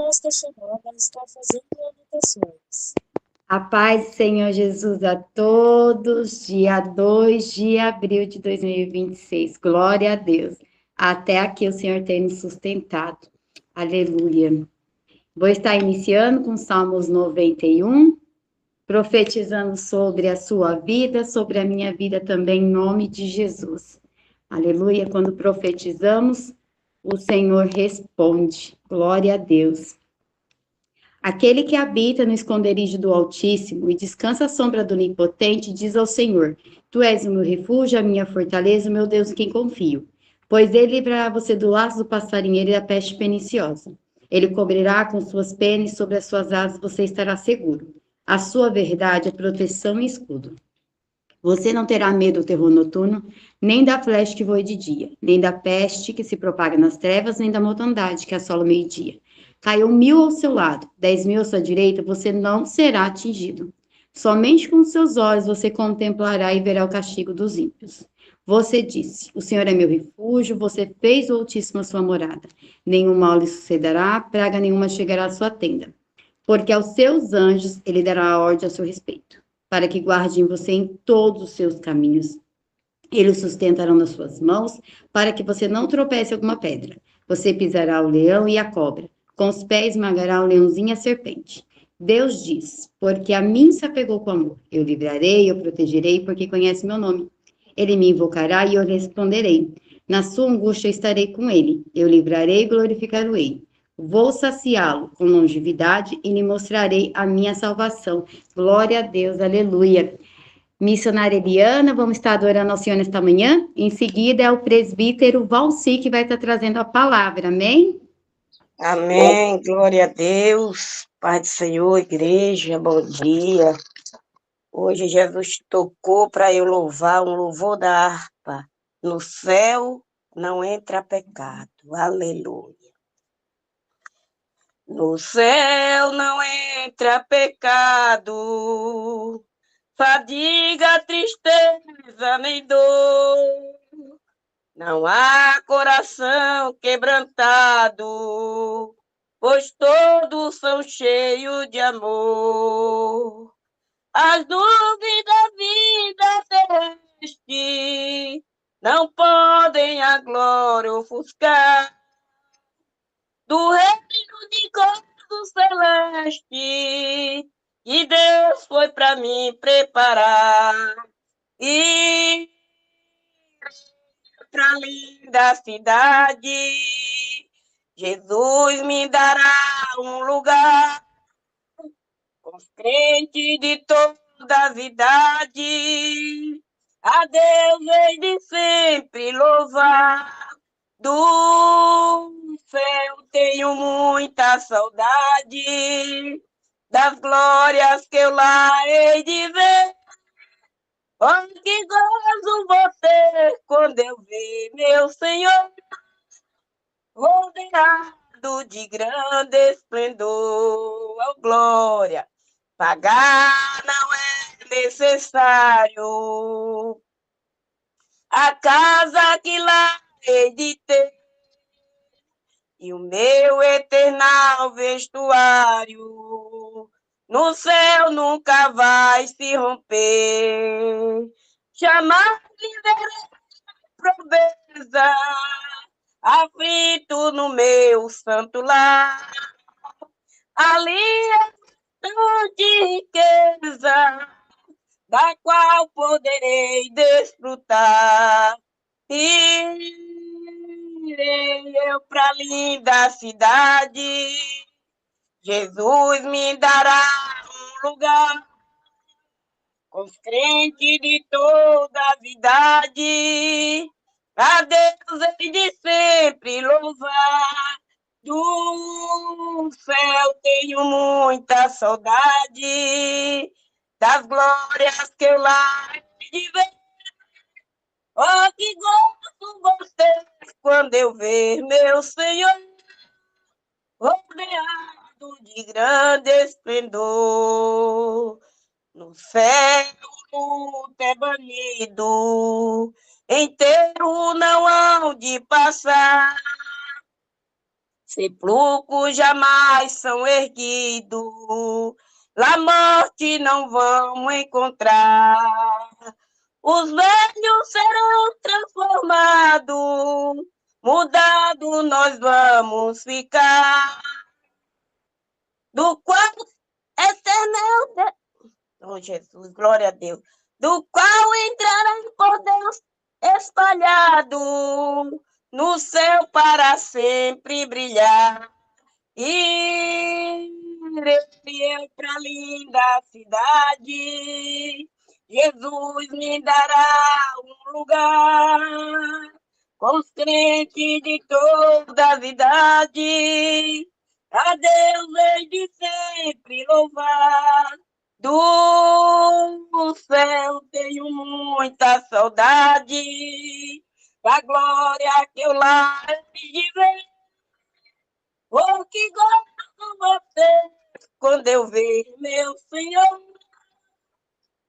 está chamando, ela está fazendo anotações. A paz do Senhor Jesus a todos, dia 2 de abril de 2026. Glória a Deus. Até aqui o Senhor tem nos sustentado. Aleluia. Vou estar iniciando com Salmos 91, profetizando sobre a sua vida, sobre a minha vida também, em nome de Jesus. Aleluia. Quando profetizamos, o Senhor responde. Glória a Deus. Aquele que habita no esconderijo do Altíssimo e descansa à sombra do Onipotente, diz ao Senhor: Tu és o meu refúgio, a minha fortaleza, o meu Deus em quem confio. Pois ele livrará você do laço do passarinheiro e da peste perniciosa. Ele cobrirá com suas penas e sobre as suas asas você estará seguro. A sua verdade é proteção e escudo. Você não terá medo do terror noturno, nem da flecha que voa de dia, nem da peste que se propaga nas trevas, nem da mortandade que assola o meio-dia. Caiu 1.000 ao seu lado, 10.000 à sua direita, você não será atingido. Somente com seus olhos você contemplará e verá o castigo dos ímpios. Você disse: O Senhor é meu refúgio, você fez o Altíssimo a sua morada. Nenhum mal lhe sucederá, praga nenhuma chegará à sua tenda. Porque aos seus anjos ele dará a ordem a seu respeito, para que guardem você em todos os seus caminhos. Eles sustentarão nas suas mãos, para que você não tropece alguma pedra. Você pisará o leão e a cobra, com os pés esmagará o leãozinho e a serpente. Deus diz: Porque a mim se apegou com amor. Eu livrarei, eu protegerei, porque conhece meu nome. Ele me invocará e eu responderei. Na sua angústia eu estarei com ele. Eu livrarei e glorificarei. Vou saciá-lo com longevidade e lhe mostrarei a minha salvação. Glória a Deus, aleluia. Missionária Eliana, vamos estar adorando ao Senhor nesta manhã. Em seguida é o presbítero Valci que vai estar trazendo a palavra, amém? Amém, glória a Deus, Pai do Senhor, igreja, bom dia. Hoje Jesus tocou para eu louvar um louvor da harpa. No céu não entra pecado, aleluia. No céu não entra pecado, fadiga, tristeza nem dor. Não há coração quebrantado, pois todos são cheios de amor. As dúvidas da vida terrestre não podem a glória ofuscar do reino de gozo celeste que Deus foi para mim preparar. E pra linda cidade, Jesus me dará um lugar com os crentes de toda a idade. A Deus hei de sempre louvar. Do céu tenho muita saudade das glórias que eu lá hei de ver. Oh, que gozo você quando eu ver meu Senhor rodeado de grande esplendor. Oh, glória! Pagar não é necessário. A casa que lá hei de ter e o meu eternal vestuário no céu nunca vai se romper. Jamais viverei pobreza, aflito no meu santo lar. Ali é grande riqueza, da qual poderei desfrutar. Irei eu para linda cidade, Jesus me dará um lugar com os crentes de toda a idade. A Deus hei de sempre louvar. Do céu tenho muita saudade das glórias que eu lá hei de ver. Oh, que gosto você quando eu ver meu Senhor rodeado de grande esplendor. No céu luto é banido, inteiro não hão de passar. sepulcros jamais são erguidos, lá morte não vão encontrar. Os velhos serão transformados, mudados nós vamos ficar, do qual eterno, oh Jesus, glória a Deus, do qual entrarão por Deus espalhado, no céu para sempre brilhar. E irei para a linda cidade, Jesus me dará um lugar, com os crentes de todas as idades, a Deus hei de sempre louvar. Do céu tenho muita saudade, da glória que eu lá de ver. Oh, que gosto você, quando eu ver meu Senhor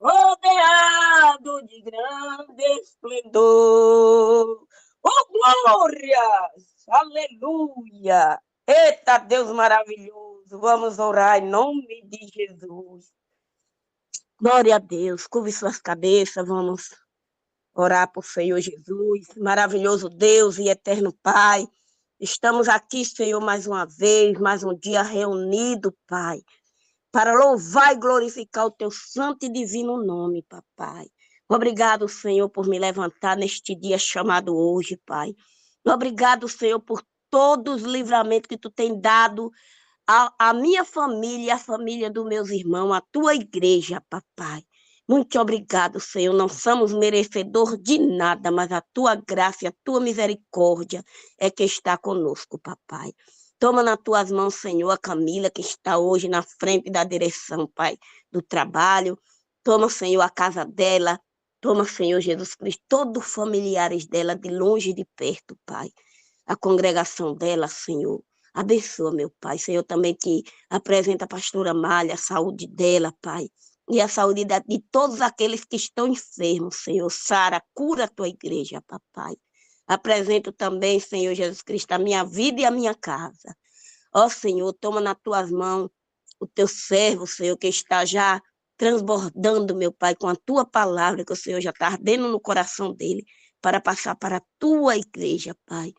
rodeado de grande esplendor. Oh, glórias! Aleluia! Eita, Deus maravilhoso! Vamos orar em nome de Jesus. Glória a Deus. Curve suas cabeças, vamos orar por Senhor Jesus. Maravilhoso Deus e eterno Pai. Estamos aqui, Senhor, mais uma vez, mais um dia reunido, Pai, para louvar e glorificar o teu santo e divino nome, Papai. Obrigado, Senhor, por me levantar neste dia chamado hoje, Pai. Obrigado, Senhor, por todos os livramentos que tu tem dado à minha família e à família dos meus irmãos, à tua igreja, Papai. Muito obrigado, Senhor. Não somos merecedores de nada, mas a tua graça e a tua misericórdia é que está conosco, Papai. Toma nas tuas mãos, Senhor, a Camila, que está hoje na frente da direção, Pai, do trabalho. Toma, Senhor, a casa dela. Toma, Senhor Jesus Cristo, todos os familiares dela, de longe e de perto, Pai. A congregação dela, Senhor. Abençoa, meu Pai. Senhor, também te apresenta a pastora Malha, a saúde dela, Pai. E a saúde de todos aqueles que estão enfermos, Senhor. Sara, cura a tua igreja, Papai. Apresento também, Senhor Jesus Cristo, a minha vida e a minha casa. Ó, Senhor, toma nas tuas mãos o teu servo, Senhor, que está já transbordando, meu Pai, com a tua palavra, que o Senhor já está ardendo no coração dele, para passar para a tua igreja, Pai.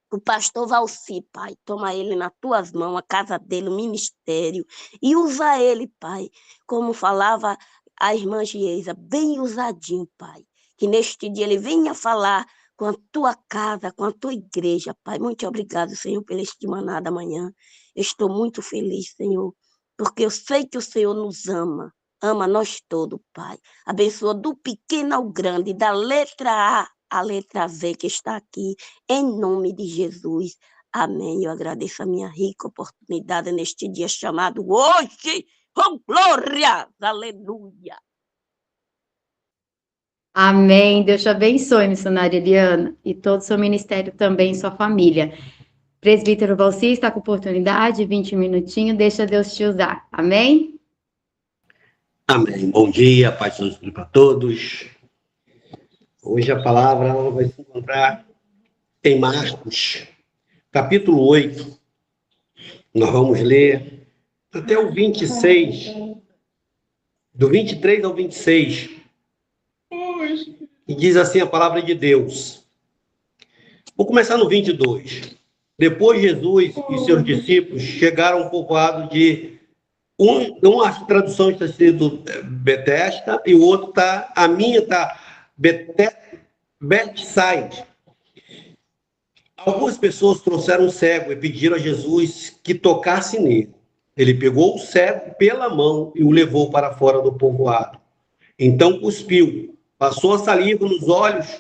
O pastor Valci, Pai, toma ele nas tuas mãos, a casa dele, o ministério, e usa ele, Pai, como falava a irmã Giesa, bem usadinho, Pai, que neste dia ele venha falar com a tua casa, com a tua igreja, Pai. Muito obrigado, Senhor, pela este maná da manhã. Eu estou muito feliz, Senhor, porque eu sei que o Senhor nos ama nós todos, Pai. Abençoa do pequeno ao grande, da letra A letra V que está aqui, em nome de Jesus. Amém. Eu agradeço a minha rica oportunidade neste dia chamado hoje. Oh, glória! Aleluia! Amém. Deus te abençoe, missionária Eliana, e todo o seu ministério também, sua família. Presbítero Valci está com oportunidade, 20 minutinhos, deixa Deus te usar. Amém? Amém. Bom dia, paz do Espírito para todos. Hoje a palavra ela vai se encontrar em Marcos, capítulo 8. Nós vamos ler até o 26, do 23 ao 26. E diz assim a palavra de Deus. Vou começar no 22. Depois Jesus e seus discípulos chegaram ao povoado de... Uma tradução está escrito Betesda e o outro está... A minha está... Betsaida. Algumas pessoas trouxeram um cego e pediram a Jesus que tocasse nele. Ele pegou o cego pela mão e o levou para fora do povoado. Então cuspiu, passou a saliva nos olhos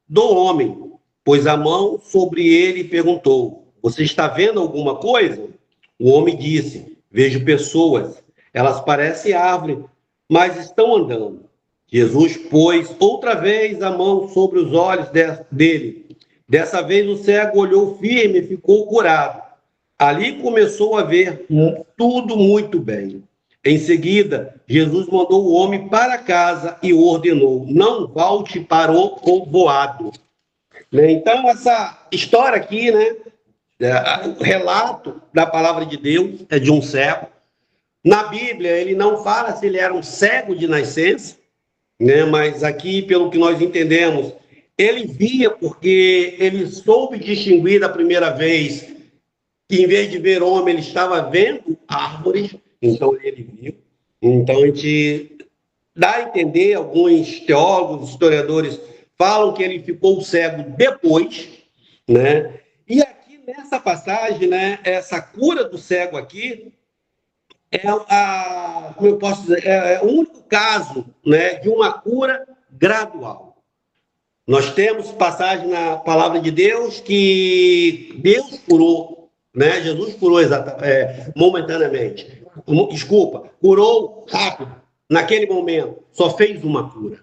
do homem, pôs a mão sobre ele e perguntou: você está vendo alguma coisa? O homem disse: vejo pessoas, elas parecem árvore, mas estão andando. Jesus pôs outra vez a mão sobre os olhos dele. Dessa vez o cego olhou firme e ficou curado. Ali começou a ver tudo muito bem. Em seguida, Jesus mandou o homem para casa e ordenou: não volte para o povoado. né? Então, essa história aqui, né, o relato da palavra de Deus é de um cego. Na Bíblia, ele não fala se ele era um cego de nascença, né, mas aqui, pelo que nós entendemos, ele via porque ele soube distinguir da primeira vez que, em vez de ver homem, ele estava vendo árvores, então ele viu. Então, a gente dá a entender, alguns teólogos, historiadores, falam que ele ficou cego depois, né? E aqui nessa passagem, né, essa cura do cego aqui como eu posso dizer, é o único caso, né, de uma cura gradual. Nós temos passagem na palavra de Deus que Deus curou, né? Jesus curou momentaneamente. Desculpa, curou rápido, naquele momento, só fez uma cura.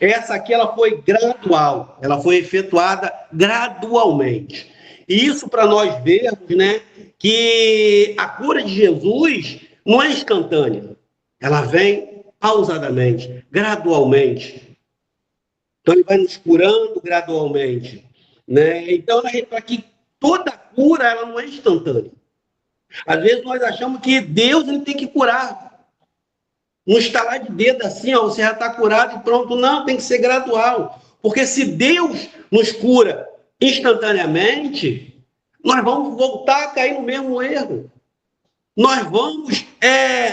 Essa aqui ela foi gradual, ela foi efetuada gradualmente. E isso para nós vermos, né, que a cura de Jesus não é instantânea, ela vem pausadamente, gradualmente. Então ele vai nos curando gradualmente, né? Então para que toda cura ela não é instantânea. Às vezes nós achamos que Deus ele tem que curar. Não estalar de dedo assim, ó, você já está curado e pronto. Não, tem que ser gradual. Porque se Deus nos cura instantaneamente, nós vamos voltar a cair no mesmo erro. Nós vamos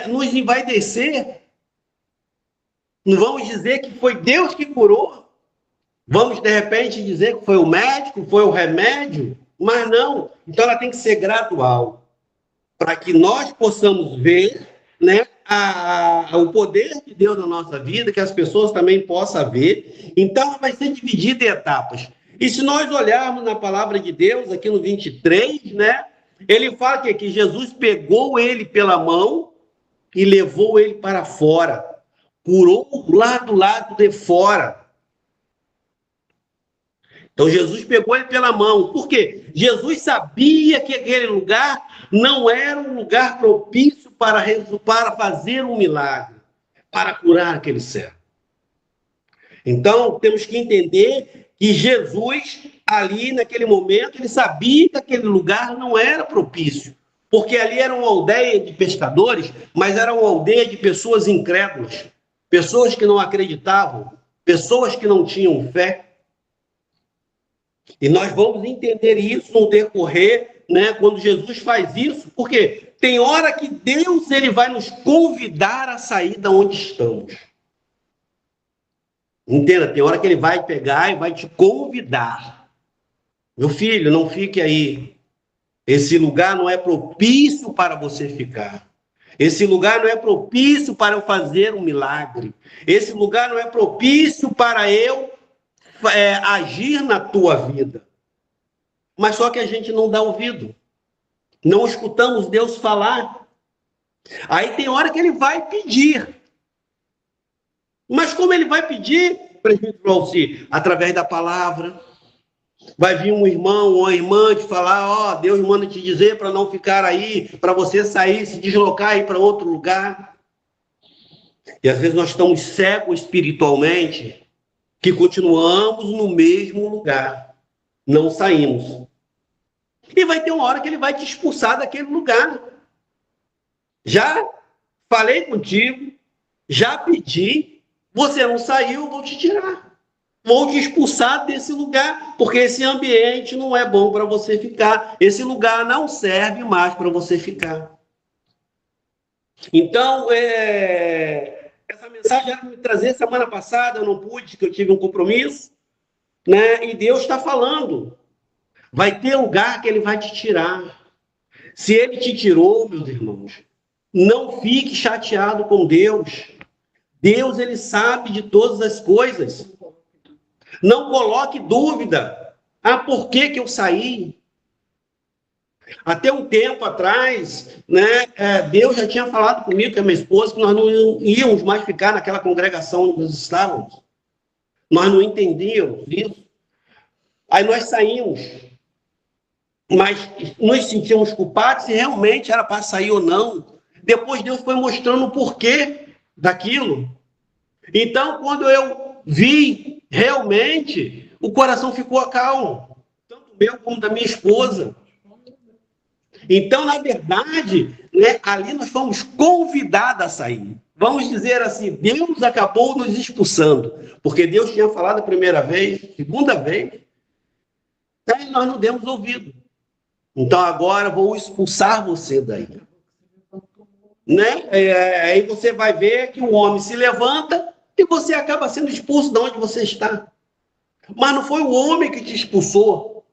nos envaidecer. Não vamos dizer que foi Deus que curou. Vamos, de repente, dizer que foi o médico, foi o remédio. Mas não. Então, ela tem que ser gradual. Para que nós possamos ver, né, o poder de Deus na nossa vida, que as pessoas também possam ver. Então, ela vai ser dividida em etapas. E se nós olharmos na palavra de Deus, aqui no 23, né, ele fala que Jesus pegou ele pela mão e levou ele para fora. Curou lá do lado de fora. Então, Jesus pegou ele pela mão. Por quê? Jesus sabia que aquele lugar não era um lugar propício para fazer um milagre, para curar aquele cego. Então, temos que entender que Jesus, ali naquele momento, ele sabia que aquele lugar não era propício, porque ali era uma aldeia de pescadores, mas era uma aldeia de pessoas incrédulas, pessoas que não acreditavam, pessoas que não tinham fé. E nós vamos entender isso no decorrer, né, quando Jesus faz isso, porque tem hora que Deus ele vai nos convidar a sair da onde estamos. Entenda, tem hora que ele vai pegar e vai te convidar. Meu filho, não fique aí. Esse lugar não é propício para você ficar. Esse lugar não é propício para eu fazer um milagre. Esse lugar não é propício para eu agir na tua vida. Mas só que a gente não dá ouvido. Não escutamos Deus falar. Aí tem hora que ele vai pedir. Mas como ele vai pedir, presbítero Valci? Através da palavra. Vai vir um irmão ou uma irmã te falar, ó, Deus manda te dizer para não ficar aí, para você sair, se deslocar e ir para outro lugar. E às vezes nós estamos cegos espiritualmente, que continuamos no mesmo lugar. Não saímos. E vai ter uma hora que ele vai te expulsar daquele lugar. Já falei contigo, já pedi, você não saiu, eu vou te tirar. Vou te expulsar desse lugar, porque esse ambiente não é bom para você ficar. Esse lugar não serve mais para você ficar. Então, essa mensagem era para me trazer semana passada, eu não pude, porque eu tive um compromisso, né? E Deus está falando. Vai ter lugar que ele vai te tirar. Se ele te tirou, meus irmãos, não fique chateado com Deus. Deus, ele sabe de todas as coisas. Não coloque dúvida. Por que eu saí? Até um tempo atrás, né, Deus já tinha falado comigo, com a minha esposa, que nós não íamos mais ficar naquela congregação onde nós estávamos. Nós não entendíamos isso. Aí nós saímos. Mas nos sentíamos culpados se realmente era para sair ou não. Depois Deus foi mostrando o porquê daquilo. Então, quando eu vi realmente o coração ficou calmo, tanto meu como da minha esposa. Então, na verdade, né, ali nós fomos convidados a sair. Vamos dizer assim, Deus acabou nos expulsando, porque Deus tinha falado a primeira vez, segunda vez, e nós não demos ouvido. Então, agora vou expulsar você daí. Né? Aí você vai ver que o homem se levanta e você acaba sendo expulso de onde você está. Mas não foi o homem que te expulsou,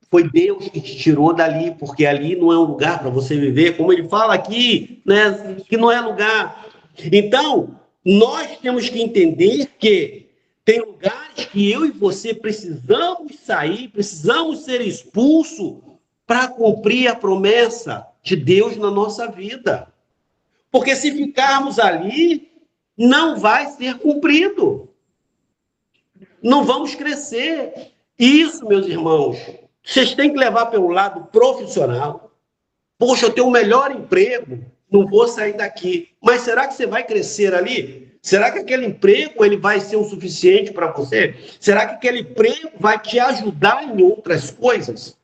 foi Deus que te tirou dali, porque ali não é um lugar para você viver, como ele fala aqui, né? Que não é lugar. Então, nós temos que entender que tem lugares que eu e você precisamos sair, precisamos ser expulsos para cumprir a promessa de Deus na nossa vida. Porque se ficarmos ali, não vai ser cumprido. Não vamos crescer. Isso, meus irmãos, vocês têm que levar pelo lado profissional. Poxa, eu tenho o melhor emprego, não vou sair daqui. Mas será que você vai crescer ali? Será que aquele emprego ele vai ser o suficiente para você? Será que aquele emprego vai te ajudar em outras coisas?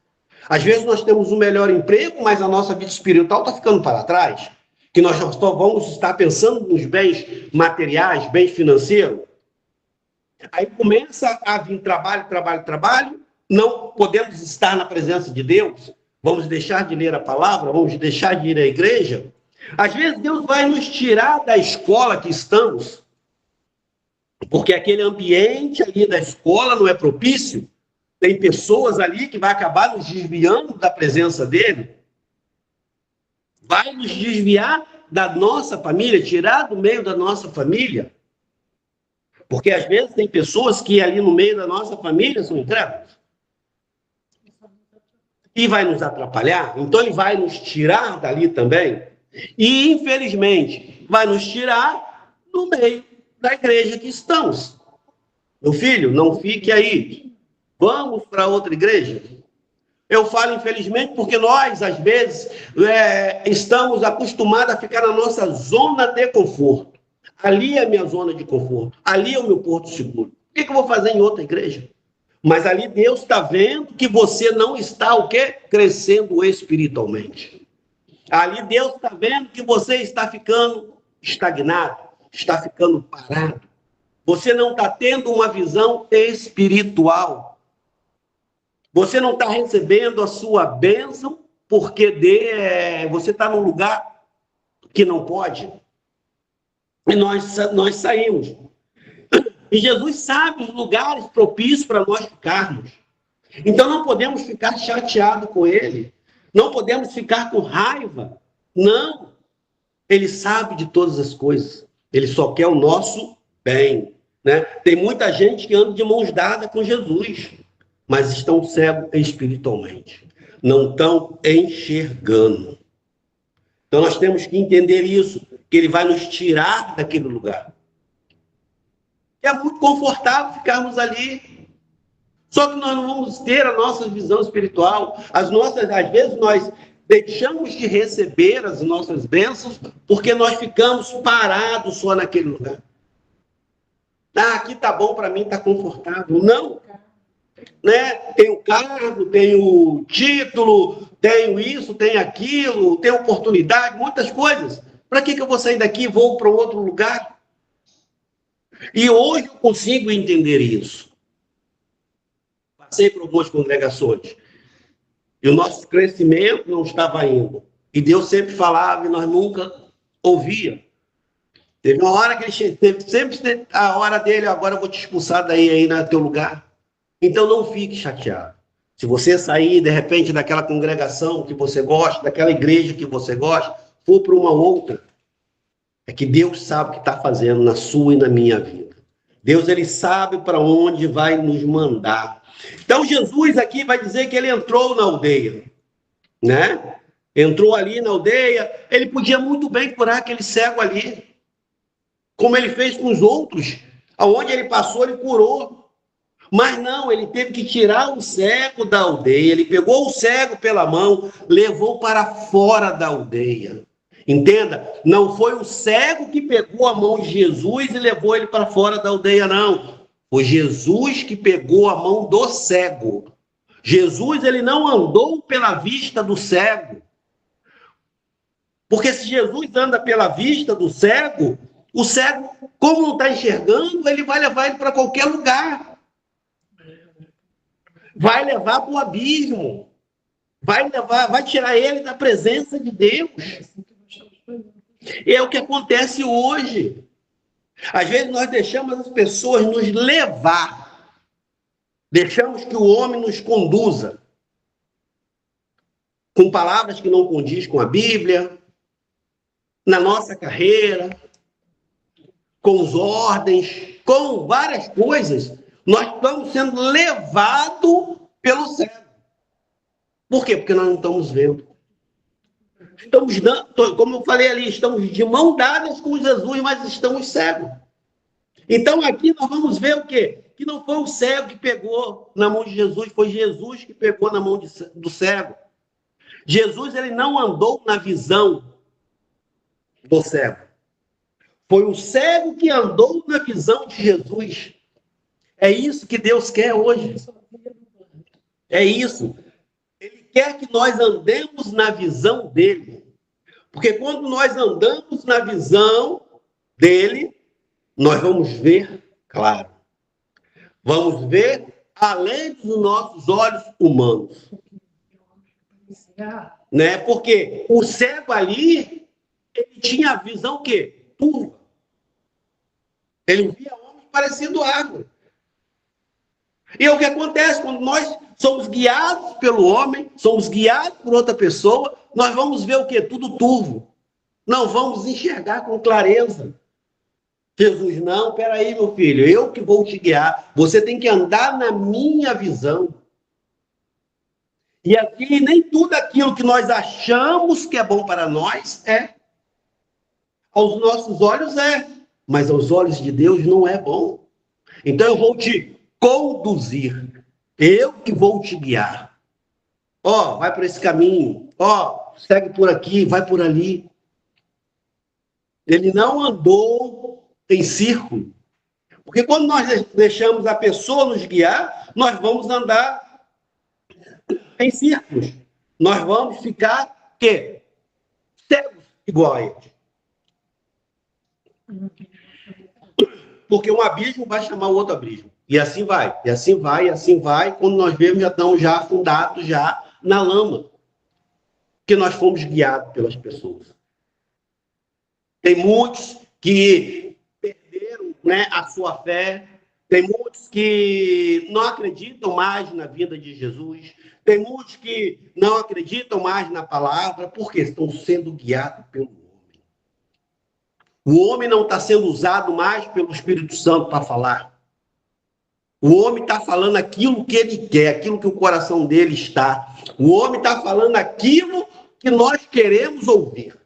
Às vezes nós temos o melhor emprego, mas a nossa vida espiritual está ficando para trás. Que nós só vamos estar pensando nos bens materiais, bens financeiros. Aí começa a vir trabalho, não podemos estar na presença de Deus, vamos deixar de ler a palavra, vamos deixar de ir à igreja. Às vezes Deus vai nos tirar da escola que estamos, porque aquele ambiente ali da escola não é propício, tem pessoas ali que vai acabar nos desviando da presença dele, vai nos desviar da nossa família, tirar do meio da nossa família. Porque às vezes tem pessoas que ali no meio da nossa família são incrédulos. E vai nos atrapalhar, então ele vai nos tirar dali também. E, infelizmente, vai nos tirar do meio da igreja que estamos. Meu filho, não fique aí. Vamos para outra igreja. Eu falo infelizmente porque nós, às vezes, estamos acostumados a ficar na nossa zona de conforto. Ali é a minha zona de conforto. Ali é o meu porto seguro. O que eu vou fazer em outra igreja? Mas ali Deus está vendo que você não está o quê? Crescendo espiritualmente. Ali Deus está vendo que você está ficando estagnado, está ficando parado. Você não está tendo uma visão espiritual. Você não está recebendo a sua bênção porque você está num lugar que não pode. E nós saímos. E Jesus sabe os lugares propícios para nós ficarmos. Então não podemos ficar chateados com ele. Não podemos ficar com raiva. Não. Ele sabe de todas as coisas. Ele só quer o nosso bem. Né? Tem muita gente que anda de mãos dadas com Jesus, mas estão cegos espiritualmente. Não estão enxergando. Então nós temos que entender isso, que ele vai nos tirar daquele lugar. É muito confortável ficarmos ali. Só que nós não vamos ter a nossa visão espiritual. Às vezes nós deixamos de receber as nossas bênçãos porque nós ficamos parados só naquele lugar. Aqui tá bom para mim, tá confortável. Não. Né? Tenho cargo, tenho título, tenho isso, tenho aquilo, tenho oportunidade, muitas coisas. Para que eu vou sair daqui e vou para um outro lugar? E hoje eu consigo entender isso. Passei por algumas congregações. E o nosso crescimento não estava indo. E Deus sempre falava e nós nunca ouvíamos. Teve uma hora que ele teve sempre a hora dele, agora eu vou te expulsar daí aí no teu lugar. Então não fique chateado. Se você sair, de repente, daquela congregação que você gosta, daquela igreja que você gosta, for para uma outra, é que Deus sabe o que está fazendo na sua e na minha vida. Deus, ele sabe para onde vai nos mandar. Então, Jesus aqui vai dizer que ele entrou na aldeia, né? Entrou ali na aldeia, ele podia muito bem curar aquele cego ali, como ele fez com os outros. Aonde ele passou, ele curou. Mas não, ele teve que tirar o cego da aldeia. Ele pegou o cego pela mão, levou para fora da aldeia. Entenda? Não foi o cego que pegou a mão de Jesus e levou ele para fora da aldeia, não. Foi Jesus que pegou a mão do cego. Jesus, ele não andou pela vista do cego. Porque se Jesus anda pela vista do cego, o cego, como não está enxergando, ele vai levar ele para qualquer lugar. Vai levar para o abismo. Vai tirar ele da presença de Deus. E é o que acontece hoje. Às vezes nós deixamos as pessoas nos levar. Deixamos que o homem nos conduza. Com palavras que não condiz com a Bíblia, na nossa carreira, com as ordens, com várias coisas. Nós estamos sendo levados pelo cego. Por quê? Porque nós não estamos vendo. Estamos dando, como eu falei ali, estamos de mão dadas com Jesus, mas estamos cegos. Então aqui nós vamos ver o quê? Que não foi o cego que pegou na mão de Jesus, foi Jesus que pegou na mão do cego. Jesus, ele não andou na visão do cego. Foi o cego que andou na visão de Jesus. É isso que Deus quer hoje. É isso. Ele quer que nós andemos na visão dele. Porque quando nós andamos na visão dele, nós vamos ver claro. Vamos ver além dos nossos olhos humanos. Né? Porque o cego ali, ele tinha a visão o quê? Turva. Ele via homens parecendo água. E é o que acontece quando nós somos guiados pelo homem, somos guiados por outra pessoa, nós vamos ver o quê? Tudo turvo. Não vamos enxergar com clareza. Jesus, não, peraí, meu filho, eu que vou te guiar. Você tem que andar na minha visão. E aqui nem tudo aquilo que nós achamos que é bom para nós é. Aos nossos olhos é, mas aos olhos de Deus não é bom. Então eu vou te conduzir. Eu que vou te guiar. Ó, vai por esse caminho. Ó, segue por aqui, vai por ali. Ele não andou em círculo. Porque quando nós deixamos a pessoa nos guiar, nós vamos andar em círculos. Nós vamos ficar, quê? Cegos igual a ele. Porque um abismo vai chamar o outro abismo. E assim vai, e assim vai, e assim vai. Quando nós vemos, já estão já afundados já na lama. Porque nós fomos guiados pelas pessoas. Tem muitos que perderam, né, a sua fé. Tem muitos que não acreditam mais na vinda de Jesus. Tem muitos que não acreditam mais na palavra, porque estão sendo guiados pelo homem. O homem não está sendo usado mais pelo Espírito Santo para falar. O homem está falando aquilo que ele quer, aquilo que o coração dele está. O homem está falando aquilo que nós queremos ouvir.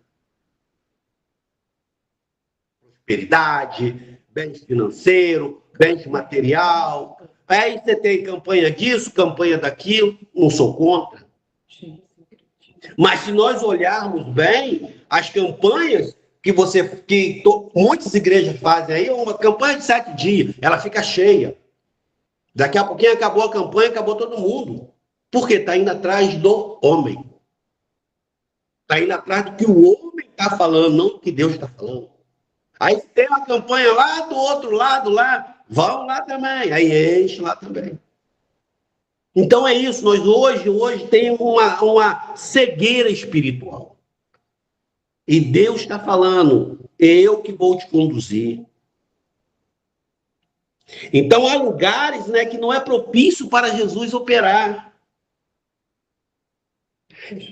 Prosperidade, bens financeiros, bens material. Aí você tem campanha disso, campanha daquilo. Não sou contra. Mas se nós olharmos bem, as campanhas muitas igrejas fazem aí, uma campanha de 7 dias, ela fica cheia. Daqui a pouquinho acabou a campanha, acabou todo mundo. Porque está indo atrás do homem. Está indo atrás do que o homem está falando, não do que Deus está falando. Aí tem uma campanha lá do outro lado, lá, vão lá também. Aí enche lá também. Então é isso, nós hoje temos uma cegueira espiritual. E Deus está falando, eu que vou te conduzir. Então há lugares, né, que não é propício para Jesus operar.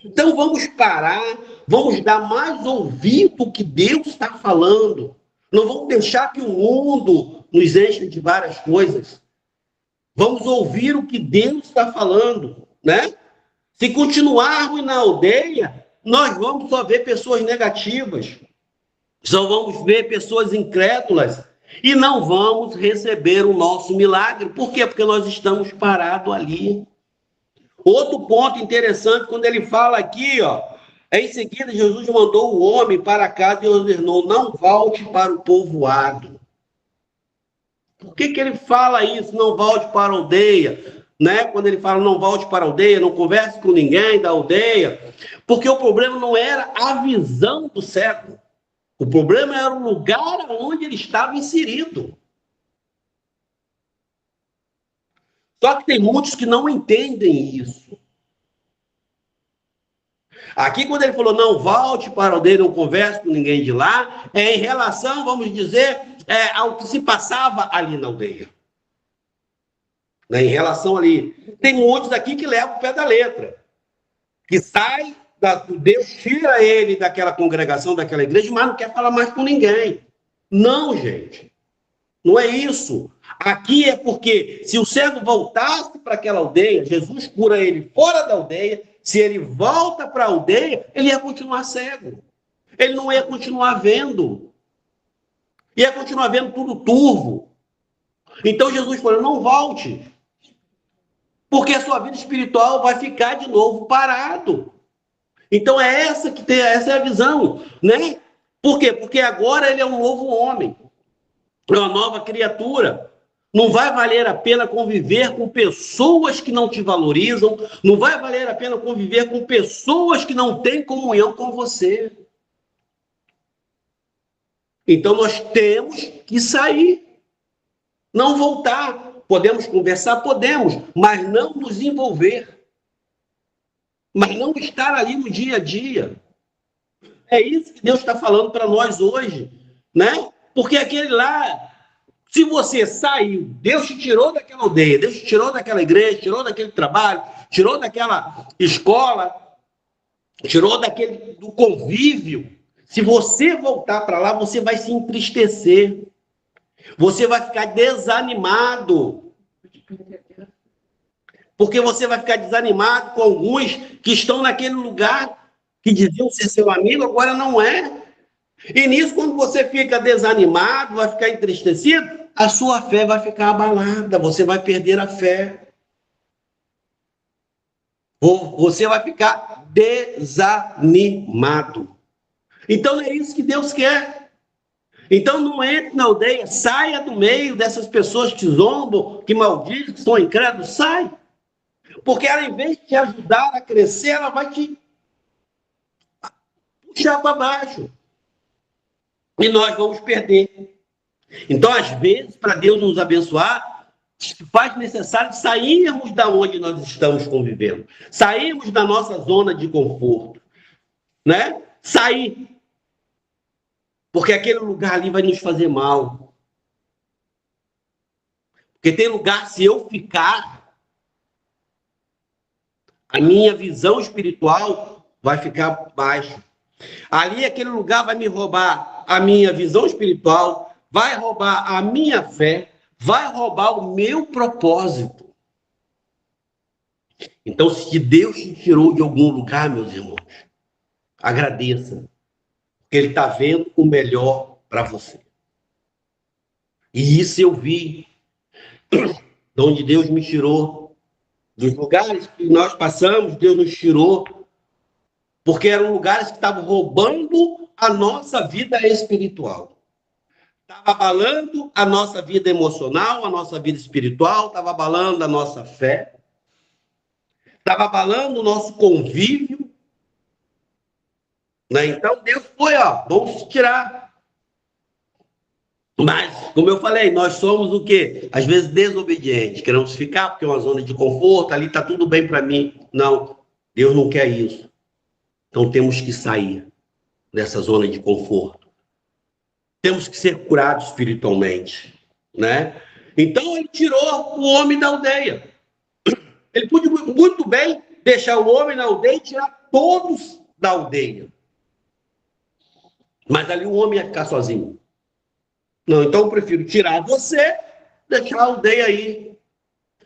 Então vamos parar, vamos dar mais ouvido ao que Deus está falando. Não vamos deixar que o mundo nos encha de várias coisas. Vamos ouvir o que Deus está falando, né? Se continuarmos na aldeia, nós vamos só ver pessoas negativas. Só vamos ver pessoas incrédulas. E não vamos receber o nosso milagre. Por quê? Porque nós estamos parados ali. Outro ponto interessante, quando ele fala aqui, ó, em seguida Jesus mandou o homem para casa e ordenou, não volte para o povoado. Por que ele fala isso? Não volte para a aldeia, né? Quando ele fala não volte para a aldeia, não converse com ninguém da aldeia, porque o problema não era a visão do cego. O problema era o lugar onde ele estava inserido. Só que tem muitos que não entendem isso. Aqui, quando ele falou, não volte para a aldeia, não converse com ninguém de lá, é em relação, vamos dizer, ao que se passava ali na aldeia. Né? Em relação ali. Tem muitos aqui que levam o pé da letra. Que sai, Deus tira ele daquela congregação, daquela igreja, mas não quer falar mais com ninguém. Não, gente. Não é isso. Aqui é porque se o cego voltasse para aquela aldeia, Jesus cura ele fora da aldeia. Se ele volta para a aldeia, ele ia continuar cego. Ele não ia continuar vendo. Ia continuar vendo tudo turvo. Então Jesus falou, não volte. Porque a sua vida espiritual vai ficar de novo parado. Então essa é a visão, né? Por quê? Porque agora ele é um novo homem. É uma nova criatura. Não vai valer a pena conviver com pessoas que não te valorizam. Não vai valer a pena conviver com pessoas que não têm comunhão com você. Então nós temos que sair. Não voltar. Podemos conversar? Podemos. Mas não nos envolver. Mas não estar ali no dia a dia. É isso que Deus está falando para nós hoje. Né? Porque aquele lá... Se você saiu, Deus te tirou daquela aldeia, Deus te tirou daquela igreja, tirou daquele trabalho, tirou daquela escola, tirou do convívio. Se você voltar para lá, você vai se entristecer. Você vai ficar desanimado. Porque você vai ficar desanimado com alguns que estão naquele lugar que diziam ser seu amigo, agora não é. E nisso, quando você fica desanimado, vai ficar entristecido, a sua fé vai ficar abalada, você vai perder a fé. Você vai ficar desanimado. Então, é isso que Deus quer. Então, não entre na aldeia, saia do meio dessas pessoas que zombam, que maldizem, que são incrédulos, sai. Porque ela, em vez de te ajudar a crescer, ela vai te puxar para baixo. E nós vamos perder. Então, às vezes, para Deus nos abençoar, faz necessário sairmos da onde nós estamos convivendo. Sairmos da nossa zona de conforto. Né? Sair. Porque aquele lugar ali vai nos fazer mal. Porque tem lugar, se eu ficar, a minha visão espiritual vai ficar baixa. Ali, aquele lugar vai me roubar a minha visão espiritual, vai roubar a minha fé, vai roubar o meu propósito. Então, se Deus te tirou de algum lugar, meus irmãos, agradeça, porque Ele está vendo o melhor para você. E isso eu vi, de onde Deus me tirou, dos lugares que nós passamos, Deus nos tirou, porque eram lugares que estavam roubando a nossa vida espiritual. Estava abalando a nossa vida emocional, a nossa vida espiritual, estava abalando a nossa fé, estava abalando o nosso convívio. Né? Então, Deus foi, vamos tirar. Mas, como eu falei, nós somos o quê? Às vezes desobedientes, queremos ficar porque é uma zona de conforto, ali está tudo bem para mim. Não, Deus não quer isso. Então, temos que sair dessa zona de conforto. Temos que ser curados espiritualmente, né? Então, ele tirou o homem da aldeia. Ele podia muito bem deixar o homem na aldeia e tirar todos da aldeia. Mas ali o homem ia ficar sozinho. Não, então eu prefiro tirar você, deixar a aldeia aí.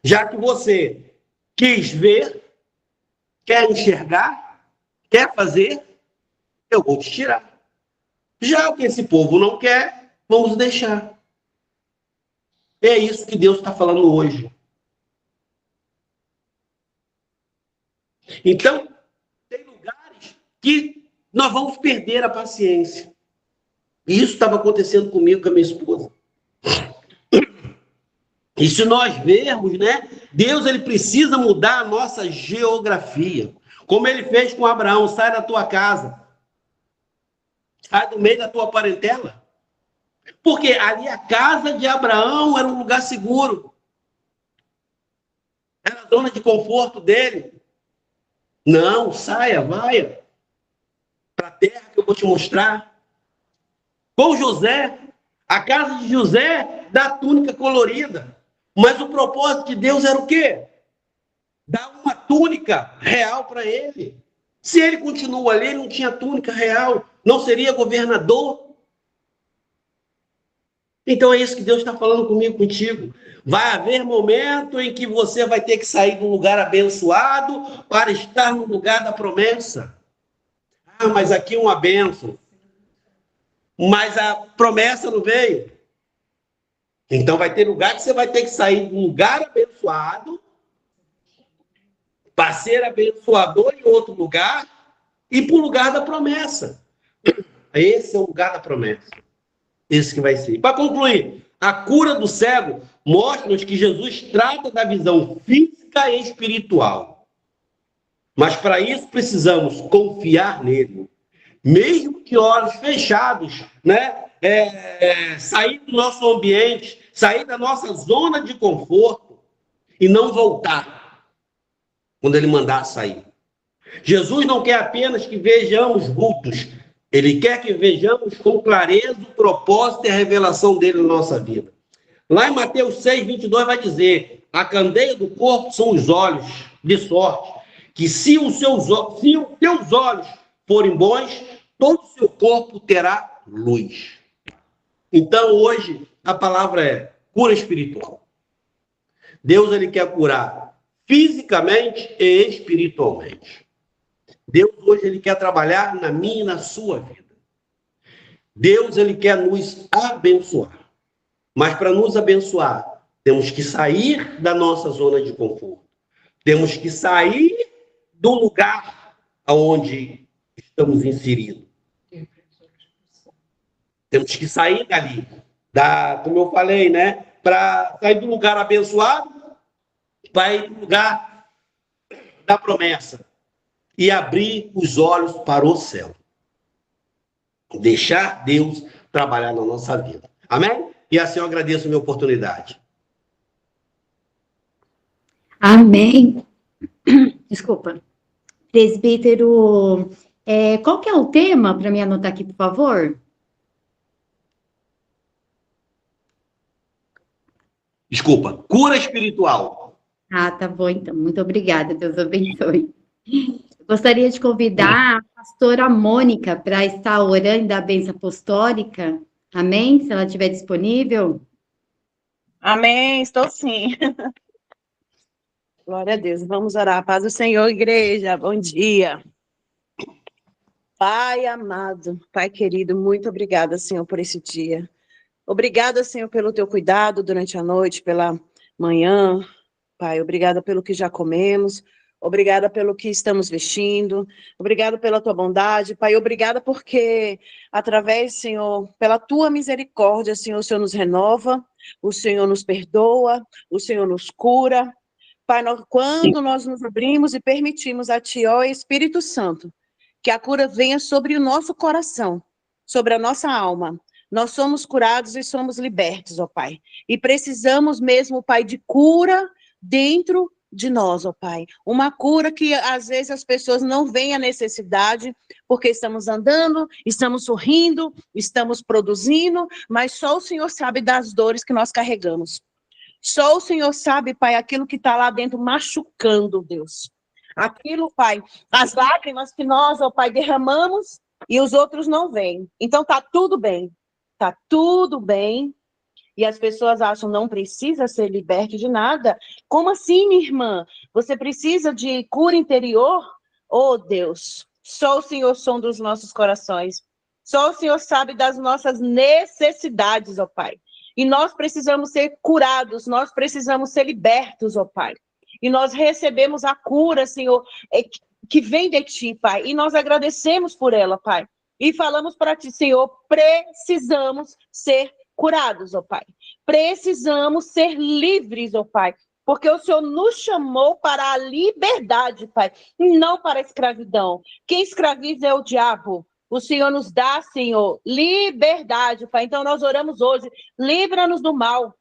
Já que você quis ver, quer enxergar, quer fazer, eu vou te tirar. Já o que esse povo não quer, vamos deixar. É isso que Deus está falando hoje. Então, tem lugares que nós vamos perder a paciência. E isso estava acontecendo comigo, com a minha esposa. E se nós vermos, né, Deus ele precisa mudar a nossa geografia. Como ele fez com Abraão, sai da tua casa, sai do meio da tua parentela. Porque ali a casa de Abraão era um lugar seguro. Era a zona de conforto dele. Não, saia, vai para a terra que eu vou te mostrar. Com José, a casa de José da túnica colorida. Mas o propósito de Deus era o quê? Dar uma túnica real para ele. Se ele continua ali, ele não tinha túnica real, não seria governador. Então é isso que Deus está falando comigo, contigo. Vai haver momento em que você vai ter que sair de um lugar abençoado para estar no lugar da promessa. Ah, mas aqui é uma bênção. Mas a promessa não veio. Então vai ter lugar que você vai ter que sair de um lugar abençoado para ser abençoador em outro lugar e para o lugar da promessa. Esse é o lugar da promessa. Esse que vai ser. Para concluir, a cura do cego mostra-nos que Jesus trata da visão física e espiritual. Mas para isso precisamos confiar nele. Mesmo de olhos fechados, né? Sair do nosso ambiente, sair da nossa zona de conforto e não voltar quando ele mandar sair. Jesus não quer apenas que vejamos vultos, ele quer que vejamos com clareza o propósito e a revelação dele na nossa vida. Lá em Mateus 6, 22 vai dizer: a candeia do corpo são os olhos, de sorte que se os teus olhos forem bons, todo o seu corpo terá luz. Então, hoje, a palavra é cura espiritual. Deus, ele quer curar fisicamente e espiritualmente. Deus, hoje, ele quer trabalhar na minha e na sua vida. Deus, ele quer nos abençoar. Mas, para nos abençoar, temos que sair da nossa zona de conforto. Temos que sair do lugar onde estamos inseridos. Temos que sair dali, como eu falei, né? Para sair do lugar abençoado, para ir do lugar da promessa e abrir os olhos para o céu. Deixar Deus trabalhar na nossa vida. Amém? E assim eu agradeço a minha oportunidade. Amém. Desculpa. Presbítero, qual que é o tema para me anotar aqui, por favor? Desculpa, cura espiritual. Ah, tá bom, então. Muito obrigada. Deus abençoe. Gostaria de convidar a pastora Mônica para estar orando da bênção apostólica. Amém? Se ela estiver disponível. Amém, estou sim. Glória a Deus. Vamos orar. Paz do Senhor, igreja. Bom dia. Pai amado, Pai querido, muito obrigada, Senhor, por esse dia. Obrigada, Senhor, pelo teu cuidado durante a noite, pela manhã. Pai, obrigada pelo que já comemos. Obrigada pelo que estamos vestindo. Obrigada pela tua bondade. Pai, obrigada porque, através, Senhor, pela tua misericórdia, Senhor, o Senhor nos renova, o Senhor nos perdoa, o Senhor nos cura. Pai, quando nós nos abrimos e permitimos a Ti, ó Espírito Santo, que a cura venha sobre o nosso coração, sobre a nossa alma. Nós somos curados e somos libertos, ó Pai. E precisamos mesmo, Pai, de cura dentro de nós, ó Pai. Uma cura que, às vezes, as pessoas não veem a necessidade, porque estamos andando, estamos sorrindo, estamos produzindo, mas só o Senhor sabe das dores que nós carregamos. Só o Senhor sabe, Pai, aquilo que está lá dentro machucando, Deus. Aquilo, Pai, as lágrimas que nós, ó Pai, derramamos e os outros não veem. Então tá tudo bem. Tá tudo bem. E as pessoas acham, não precisa ser liberto de nada. Como assim, minha irmã? Você precisa de cura interior? Oh, Deus, só o Senhor sonda os nossos corações. Só o Senhor sabe das nossas necessidades, ó Pai. E nós precisamos ser curados, nós precisamos ser libertos, ó Pai. E nós recebemos a cura, Senhor, que vem de Ti, Pai. E nós agradecemos por ela, Pai. E falamos para Ti, Senhor, precisamos ser curados, ó Pai. Precisamos ser livres, ó Pai, porque o Senhor nos chamou para a liberdade, Pai, e não para a escravidão. Quem escraviza é o diabo. O Senhor nos dá, Senhor, liberdade, Pai. Então nós oramos hoje, livra-nos do mal.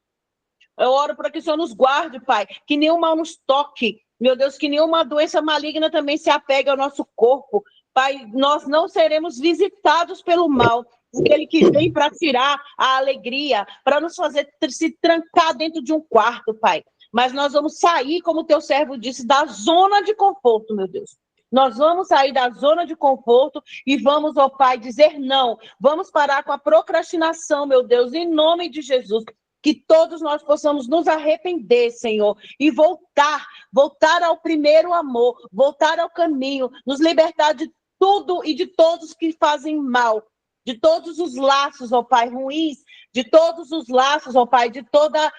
Eu oro para que o Senhor nos guarde, Pai, que nenhum mal nos toque. Meu Deus, que nenhuma doença maligna também se apegue ao nosso corpo. Pai, nós não seremos visitados pelo mal. Aquele que vem para tirar a alegria, para nos fazer se trancar dentro de um quarto, Pai. Mas nós vamos sair, como o teu servo disse, da zona de conforto, meu Deus. Nós vamos sair da zona de conforto e vamos, ó Pai, dizer não. Vamos parar com a procrastinação, meu Deus, em nome de Jesus. Que todos nós possamos nos arrepender, Senhor, e voltar ao primeiro amor, voltar ao caminho, nos libertar de tudo e de todos que fazem mal, de todos os laços, ó Pai, ruins, de todos os laços, ó Pai, de toda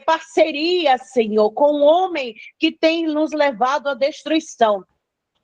parceria, Senhor, com o homem que tem nos levado à destruição.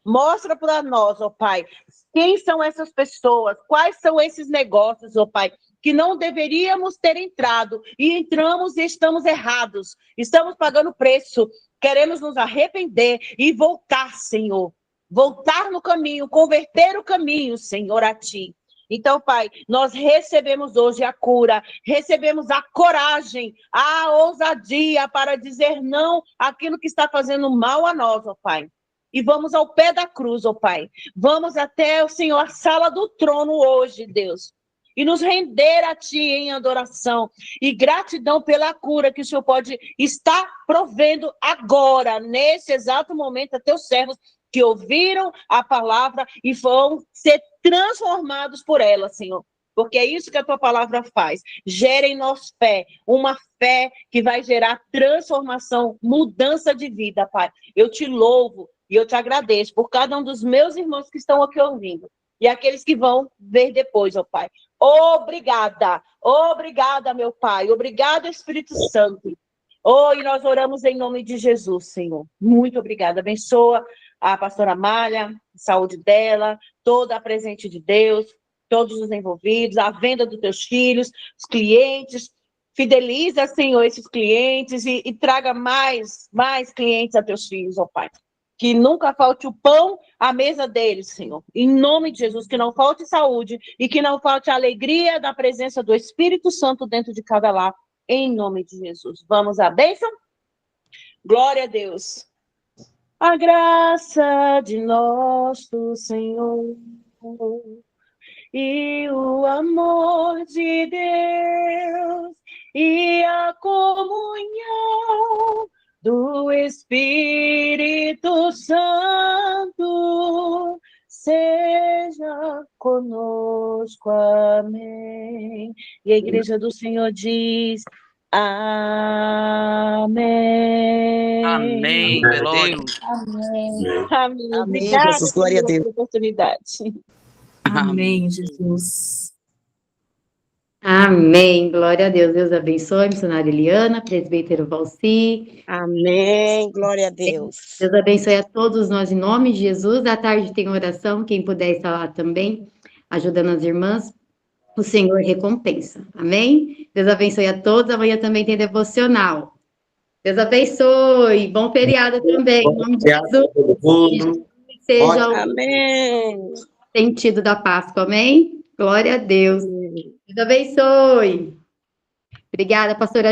Mostra para nós, ó Pai, quem são essas pessoas, quais são esses negócios, ó Pai, que não deveríamos ter entrado, e entramos e estamos errados, estamos pagando preço, queremos nos arrepender e voltar, Senhor, voltar no caminho, converter o caminho, Senhor, a Ti. Então, Pai, nós recebemos hoje a cura, recebemos a coragem, a ousadia para dizer não àquilo que está fazendo mal a nós, ó Pai. E vamos ao pé da cruz, ó Pai. Vamos até, o Senhor, a sala do trono hoje, Deus. E nos render a Ti em adoração. E gratidão pela cura que o Senhor pode estar provendo agora, nesse exato momento, a Teus servos que ouviram a palavra e vão ser transformados por ela, Senhor. Porque é isso que a Tua palavra faz. Gera em nós fé, uma fé que vai gerar transformação, mudança de vida, Pai. Eu Te louvo e eu Te agradeço por cada um dos meus irmãos que estão aqui ouvindo. E aqueles que vão ver depois, ó Pai. Obrigada, obrigada, meu Pai. Obrigada, Espírito Santo. E nós oramos em nome de Jesus, Senhor. Muito obrigada. Abençoa a pastora Amália, a saúde dela, toda a presente de Deus, todos os envolvidos, a venda dos teus filhos, os clientes. Fideliza, Senhor, esses clientes e traga mais clientes a teus filhos, ó Pai. Que nunca falte o pão à mesa deles, Senhor. Em nome de Jesus, que não falte saúde e que não falte a alegria da presença do Espírito Santo dentro de cada lar. Em nome de Jesus. Vamos à bênção? Glória a Deus. A graça de nosso Senhor e o amor de Deus e a comunhão do Espírito Santo seja conosco, amém. E a igreja do Senhor diz, amém. Amém, glória. Amém. Amém. Amém, Obrigada, Jesus, glória a Deus. pela oportunidade. Amém, Jesus. Amém. Glória a Deus. Deus abençoe. Missionária Eliana, presbítero Valci. Amém, glória a Deus. Deus abençoe a todos nós em nome de Jesus. À tarde tem oração. Quem puder estar lá também, ajudando as irmãs, o Senhor recompensa. Amém? Deus abençoe a todos. Amanhã também tem devocional. Deus abençoe. Bom feriado também. Em nome de Jesus. Seja o Amém. sentido da Páscoa. Amém? Glória a Deus. Deus abençoe. Obrigada, pastora.